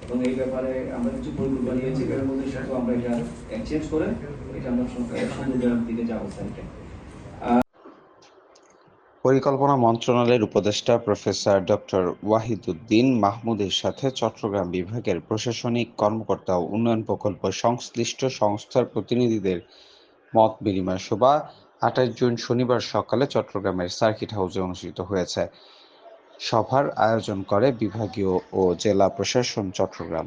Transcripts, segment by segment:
এবং এই ব্যাপারে আমরা কিছু পরিকল্পনা নিয়েছি, এর মধ্যে সেটা আমরা এটা এক্সচেঞ্জ করে এটা আমরা সুন্দরবনের দিকে যাবো সাইটে। পরিকল্পনা মন্ত্রণালয়ের উপদেষ্টা প্রফেসর ডক্টর ওয়াহিদুদ্দিন মাহমুদের সাথে চট্টগ্রাম বিভাগের প্রশাসনিক কর্মকর্তা ও উন্নয়ন প্রকল্প সংশ্লিষ্ট সংস্থার প্রতিনিধিদের মত বিনিময় সভা ২৮ জুন শনিবার সকালে চট্টগ্রামের সার্কিট হাউসে অনুষ্ঠিত হয়েছে। সভার আয়োজন করে বিভাগীয় ও জেলা প্রশাসন চট্টগ্রাম।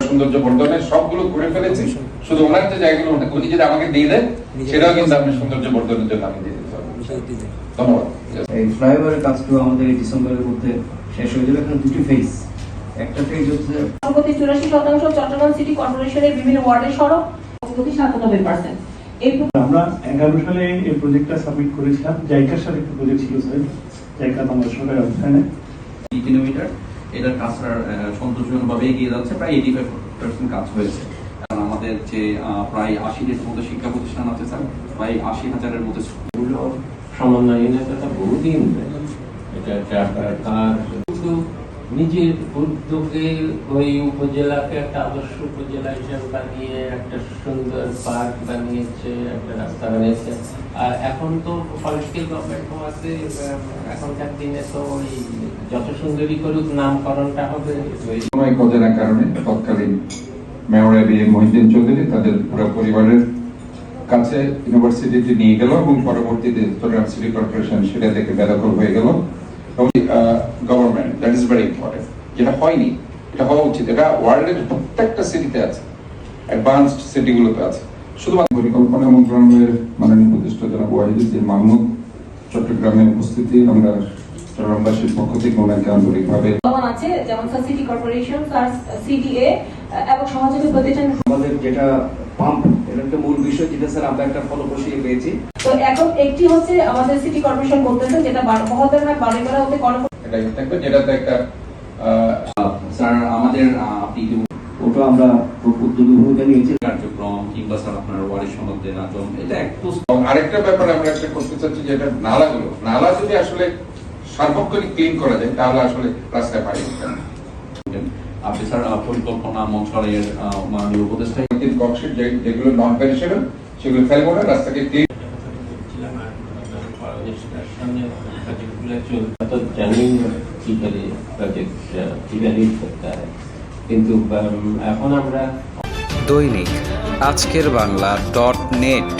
সৌন্দর্য বর্ধনের সবগুলো করে ফেলেছি, শুধু ওনার যে জায়গাগুলো উনি যদি আমাকে দিয়ে দেন সেটাও কিন্তু আমি সৌন্দর্য বর্ধনের জন্য আমি দিয়ে দিতে পারবো। ধন্যবাদ। এই ফ্লাইওভারের কাজগুলো আমাদের এই ডিসেম্বরের মধ্যে শেষ হয়ে যাবে। এখানে দুটি ফেজ, একটা ফেজ হচ্ছে 84% চট্টগ্রাম সিটি কর্পোরেশনের বিভিন্ন ওয়ার্ডের সড়ক, 97%। আমরা 11 সালে এই প্রজেক্টটা সাবমিট করেছিলাম। জাইকার সাথে একটা প্রজেক্ট ছিল স্যার, জাইকা বাংলাদেশ সরকারের অবস্থানে 3 কিলোমিটার এটার কাজটা সন্তোষজনকভাবে এগিয়ে যাচ্ছে, প্রায় 85% কাজ হয়েছে। কারণ আমাদের যে প্রায় 80-এর মতো শিক্ষা প্রতিষ্ঠান আছে স্যার, প্রায় 80,000-এর মতো সমন্বয়হীনতা বহুদিন, এটা তার শুধু নিজের উদ্যোগে ওই উপজেলাকে একটা আদর্শ উপজেলা হিসেবে বানিয়ে একটা সুন্দর পার্ক বানিয়েছে, একটা রাস্তা বানিয়েছে। আর এখন তো পলিটিক্যাল গভর্নমেন্ট হওয়াতে এখনকার দিনে তো ওই যত সুন্দরী করুক নামকরণটা হবে সময় অজানার কারণে তৎকালীন মেয়র মহিউদ্দিন চৌধুরী তাদের পুরো পরিবারের কাছে ইউনিভার্সিটিতে নিয়ে গেল এবং পরবর্তীতে চট্টগ্রাম সিটি কর্পোরেশন সেটা থেকে বেদখল হয়ে গেল। Government, that is very important, যেটা হয়নি, এটা হওয়া উচিত। এটা ওয়ার্ল্ডের প্রত্যেকটা সিটিতে আছে, অ্যাডভান্সড সিটিগুলোতে আছে। শুধুমাত্র পরিকল্পনা মন্ত্রণালয়ের মাননীয় উপদেষ্টা জনাব ওয়াহিদুদ্দিন মাহমুদ চট্টগ্রামের উপস্থিতি আমরা চট্টগ্রামবাসীর পক্ষ থেকে ওনাকে আন্তরিকভাবে আছে, যেমন সিটি কর্পোরেশন, সিডিএ এবং সহযোগী প্রতিষ্ঠান। আমাদের যেটা পাম্প, এটা একটা মূল বিষয়, যেটা স্যার আমরা একটা ফলপ্রসূ পেয়েছি। তো এখন একটি হচ্ছে আমাদের সিটি কর্পোরেশন করতেছে, যেটা মহোদয়হাট বাড়িপাড়া হতে এটা থাকবে, যেটাতে একটা স্যার আমাদের ওটা আমরা উদ্যোগী ভূমিকা নিয়েছি। কার্যক্রম কিংবা স্যার আপনার ওয়ার্ডের সম্বন্ধে নাটক, এটা একটু। আরেকটা ব্যাপার আমরা একটা করতে চাচ্ছি, যেটা নালা যদি আসলে সার্বক্ষণিক ক্লিন করা যায় তাহলে আসলে রাস্তায় পানি উঠবে না। আপনি স্যার পরিকল্পনা মন্ত্রণালয়ের মাননীয় উপদেষ্টা ককশিট যেগুলো নন পেরিশেবল সেগুলো ফেলবো না, রাস্তাকে ক্লিন। কিন্তু এখন আমরা দৈনিক আজকের বাংলা .net